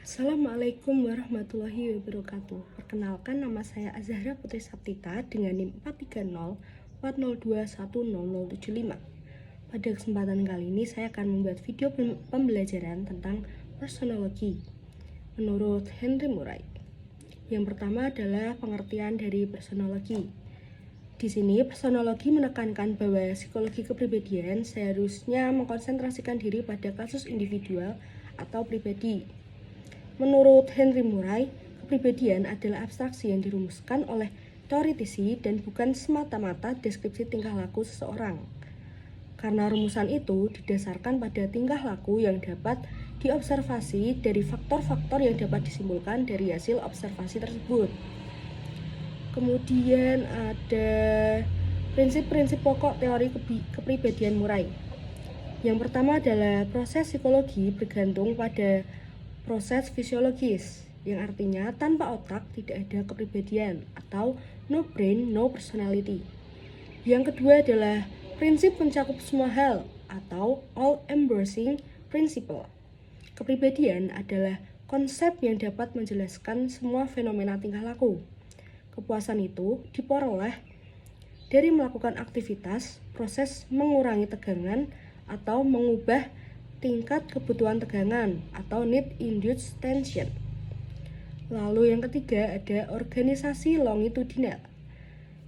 Assalamualaikum warahmatullahi wabarakatuh. Perkenalkan, nama saya Azahra Putri Saptita dengan NIM 43040210075. Pada kesempatan kali ini saya akan membuat video pembelajaran tentang personologi menurut Henry Murray. Yang pertama adalah pengertian dari personologi. Di sini personologi menekankan bahwa psikologi kepribadian seharusnya mengkonsentrasikan diri pada kasus individual atau pribadi. Menurut Henry Murray, kepribadian adalah abstraksi yang dirumuskan oleh teoretisi dan bukan semata-mata deskripsi tingkah laku seseorang. Karena rumusan itu didasarkan pada tingkah laku yang dapat diobservasi dari faktor-faktor yang dapat disimpulkan dari hasil observasi tersebut. Kemudian ada prinsip-prinsip pokok teori kepribadian Murray. Yang pertama adalah proses psikologi bergantung pada proses fisiologis, yang artinya tanpa otak tidak ada kepribadian atau no brain, no personality. Yang kedua adalah prinsip mencakup semua hal atau all-embracing principle. Kepribadian adalah konsep yang dapat menjelaskan semua fenomena tingkah laku. Kepuasan itu diperoleh dari melakukan aktivitas, proses mengurangi tegangan atau mengubah tingkat kebutuhan tegangan atau need-induced tension. Lalu yang ketiga ada organisasi longitudinal.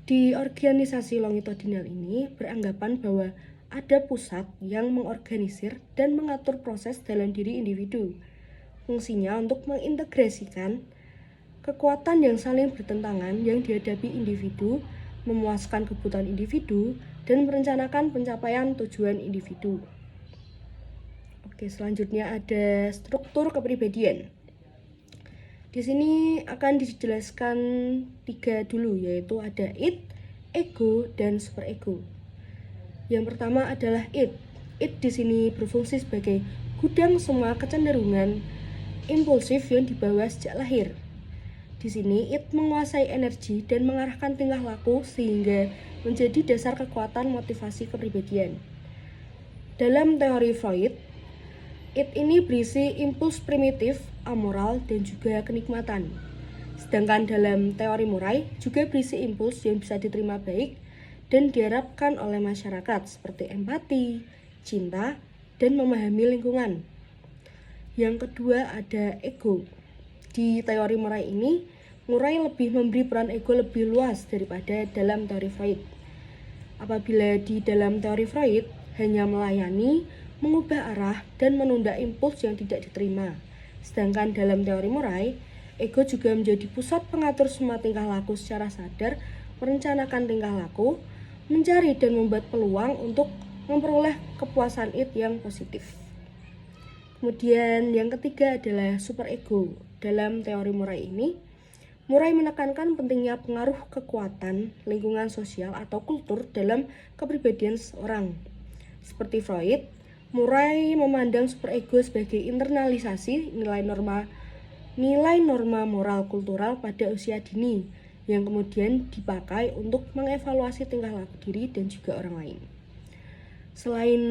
Di organisasi longitudinal ini beranggapan bahwa ada pusat yang mengorganisir dan mengatur proses dalam diri individu. Fungsinya untuk mengintegrasikan kekuatan yang saling bertentangan yang dihadapi individu, memuaskan kebutuhan individu, dan merencanakan pencapaian tujuan individu. Oke, selanjutnya ada struktur kepribadian. Di sini akan dijelaskan 3 dulu, yaitu ada id, ego, dan superego. Yang pertama adalah id. Id di sini berfungsi sebagai gudang semua kecenderungan impulsif yang dibawa sejak lahir. Di sini id menguasai energi dan mengarahkan tingkah laku sehingga menjadi dasar kekuatan motivasi kepribadian. Dalam teori Freud, id ini berisi impuls primitif, amoral, dan juga kenikmatan. Sedangkan dalam teori Murray juga berisi impuls yang bisa diterima baik dan diharapkan oleh masyarakat seperti empati, cinta, dan memahami lingkungan. Yang kedua ada ego. Di teori Murray ini, Murray lebih memberi peran ego lebih luas daripada dalam teori Freud. Apabila di dalam teori Freud hanya melayani, mengubah arah, dan menunda impuls yang tidak diterima. Sedangkan dalam teori Murray, ego juga menjadi pusat pengatur semua tingkah laku secara sadar, merencanakan tingkah laku, mencari dan membuat peluang untuk memperoleh kepuasan id yang positif. Kemudian yang ketiga adalah superego. Dalam teori Murray ini, Murray menekankan pentingnya pengaruh kekuatan, lingkungan sosial atau kultur dalam kepribadian seseorang. Seperti Freud, Murray memandang superego sebagai internalisasi nilai norma moral kultural pada usia dini yang kemudian dipakai untuk mengevaluasi tingkah laku diri dan juga orang lain. Selain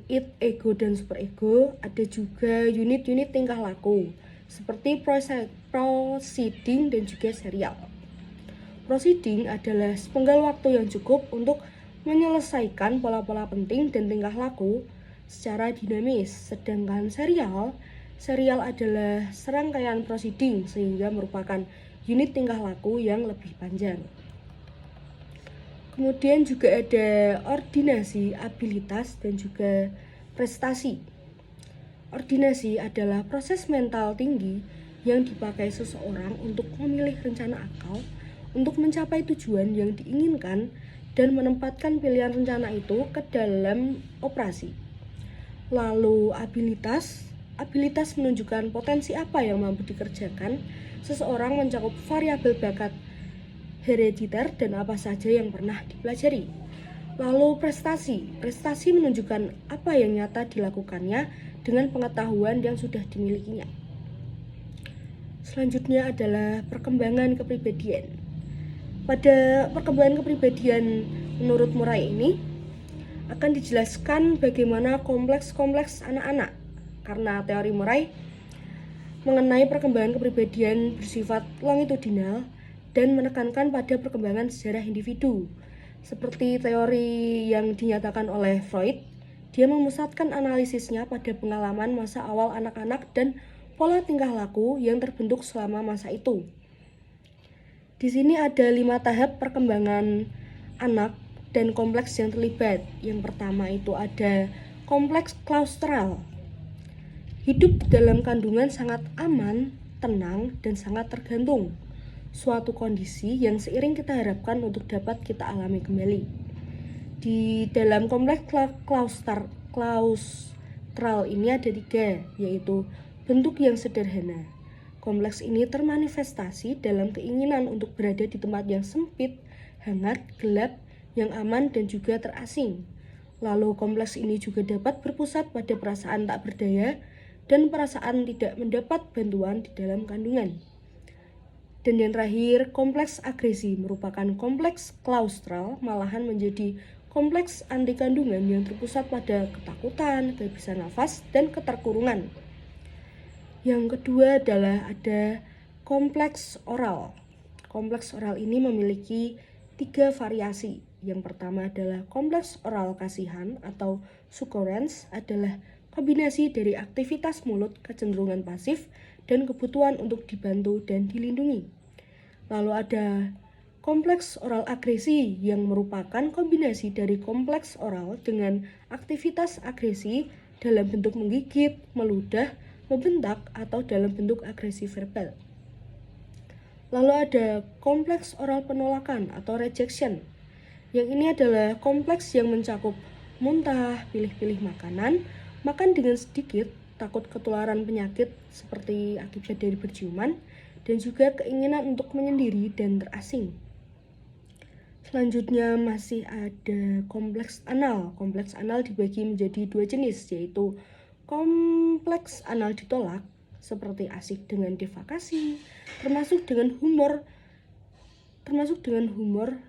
id, ego, dan superego, ada juga unit-unit tingkah laku seperti proceeding dan juga serial. Proceeding adalah sepenggal waktu yang cukup untuk menyelesaikan pola-pola penting dan tingkah laku secara dinamis, sedangkan serial adalah serangkaian proceeding sehingga merupakan unit tingkah laku yang lebih panjang. Kemudian juga ada ordinasi, abilitas, dan juga prestasi. Ordinasi adalah proses mental tinggi yang dipakai seseorang untuk memilih rencana akal untuk mencapai tujuan yang diinginkan dan menempatkan pilihan rencana itu ke dalam operasi. Lalu abilitas menunjukkan potensi apa yang mampu dikerjakan. Seseorang mencakup variabel bakat herediter dan apa saja yang pernah dipelajari. Lalu prestasi menunjukkan apa yang nyata dilakukannya dengan pengetahuan yang sudah dimilikinya. Selanjutnya adalah perkembangan kepribadian. Pada perkembangan kepribadian menurut Murray ini akan dijelaskan bagaimana kompleks anak-anak. Karena teori Murray, mengenai perkembangan kepribadian bersifat longitudinal dan menekankan pada perkembangan sejarah individu. Seperti teori yang dinyatakan oleh Freud, dia memusatkan analisisnya pada pengalaman masa awal anak-anak dan pola tingkah laku yang terbentuk selama masa itu. Di sini ada 5 tahap perkembangan anak dan kompleks yang terlibat. Yang pertama itu ada kompleks klaustral. Hidup dalam kandungan sangat aman, tenang, dan sangat tergantung. Suatu kondisi yang seiring kita harapkan untuk dapat kita alami kembali. Di dalam kompleks klaustral ini ada 3, yaitu bentuk yang sederhana. Kompleks ini termanifestasi dalam keinginan untuk berada di tempat yang sempit, hangat, gelap, yang aman, dan juga terasing. Lalu kompleks ini juga dapat berpusat pada perasaan tak berdaya dan perasaan tidak mendapat bantuan di dalam kandungan. Dan yang terakhir, kompleks agresi merupakan kompleks klaustral, malahan menjadi kompleks anti kandungan yang terpusat pada ketakutan, kehabisan nafas, dan keterkurungan. Yang kedua adalah ada kompleks oral. Kompleks oral ini memiliki 3 variasi. Yang pertama adalah kompleks oral kasihan atau succorance, adalah kombinasi dari aktivitas mulut, kecenderungan pasif, dan kebutuhan untuk dibantu dan dilindungi. Lalu ada kompleks oral agresi yang merupakan kombinasi dari kompleks oral dengan aktivitas agresi dalam bentuk menggigit, meludah, membentak, atau dalam bentuk agresi verbal. Lalu ada kompleks oral penolakan atau rejection. Yang ini adalah kompleks yang mencakup muntah, pilih-pilih makanan, makan dengan sedikit, takut ketularan penyakit seperti akibat dari berciuman, dan juga keinginan untuk menyendiri dan terasing. Selanjutnya masih ada kompleks anal. Kompleks anal dibagi menjadi 2 jenis, yaitu kompleks anal ditolak, seperti asik dengan defekasi, termasuk dengan humor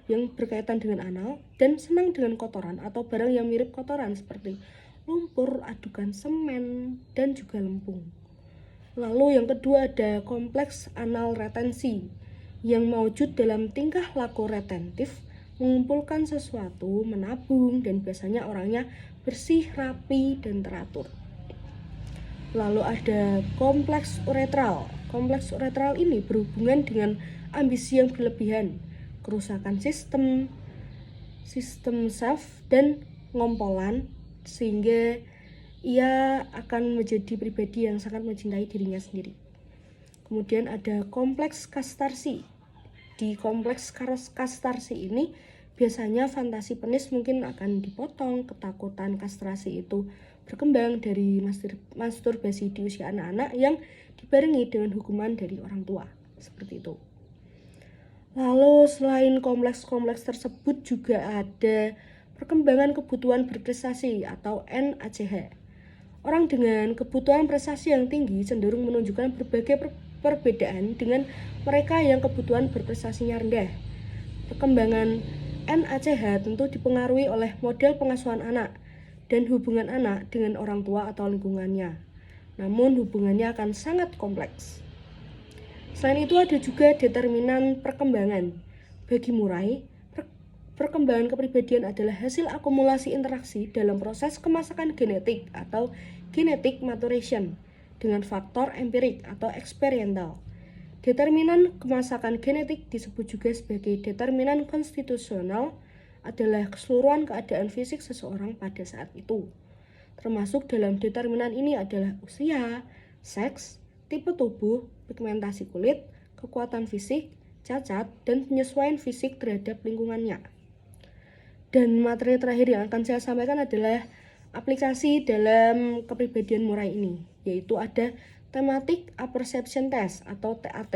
yang berkaitan dengan anal, dan senang dengan kotoran atau barang yang mirip kotoran seperti lumpur, adukan semen, dan juga lempung. Lalu yang kedua ada kompleks anal retensi yang mewujud dalam tingkah laku retentif, mengumpulkan sesuatu, menabung, dan biasanya orangnya bersih, rapi, dan teratur. Lalu ada kompleks uretral. Kompleks uretral ini berhubungan dengan ambisi yang berlebihan, kerusakan sistem self, dan ngompolan, sehingga ia akan menjadi pribadi yang sangat mencintai dirinya sendiri. Kemudian ada kompleks kastarsi. Di kompleks kastarsi ini biasanya fantasi penis mungkin akan dipotong. Ketakutan kastrasi itu berkembang dari masturbasi di usia anak-anak yang dibarengi dengan hukuman dari orang tua. Seperti itu. Lalu selain kompleks-kompleks tersebut juga ada perkembangan kebutuhan berprestasi atau NACH. Orang dengan kebutuhan prestasi yang tinggi cenderung menunjukkan berbagai perbedaan dengan mereka yang kebutuhan berprestasinya rendah. Perkembangan NACH tentu dipengaruhi oleh model pengasuhan anak dan hubungan anak dengan orang tua atau lingkungannya. Namun hubungannya akan sangat kompleks. Selain itu ada juga determinan perkembangan. Bagi Murray, perkembangan kepribadian adalah hasil akumulasi interaksi dalam proses kemasakan genetik atau genetic maturation dengan faktor empirik atau eksperimental. Determinan kemasakan genetik disebut juga sebagai determinan konstitusional, adalah keseluruhan keadaan fisik seseorang pada saat itu. Termasuk dalam determinan ini adalah usia, seks, tipe tubuh, pigmentasi kulit, kekuatan fisik, cacat, dan penyesuaian fisik terhadap lingkungannya. Dan materi terakhir yang akan saya sampaikan adalah aplikasi dalam kepribadian Murray ini, yaitu ada Thematic Apperception Test atau TAT.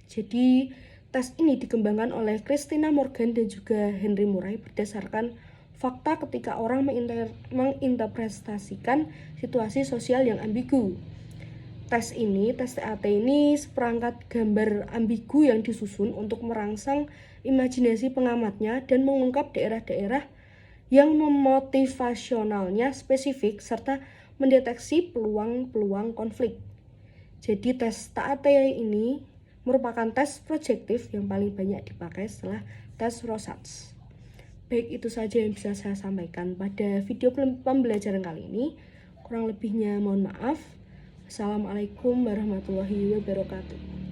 Jadi tes ini dikembangkan oleh Christina Morgan dan juga Henry Murray berdasarkan fakta ketika orang menginterpretasikan situasi sosial yang ambigu. Tes TAT ini seperangkat gambar ambigu yang disusun untuk merangsang imajinasi pengamatnya dan mengungkap daerah-daerah yang memotivasionalnya spesifik serta mendeteksi peluang-peluang konflik. Jadi tes TAT ini merupakan tes proyektif yang paling banyak dipakai setelah tes Rorschach. Baik, itu saja yang bisa saya sampaikan pada video pembelajaran kali ini. Kurang lebihnya mohon maaf. Assalamualaikum warahmatullahi wabarakatuh.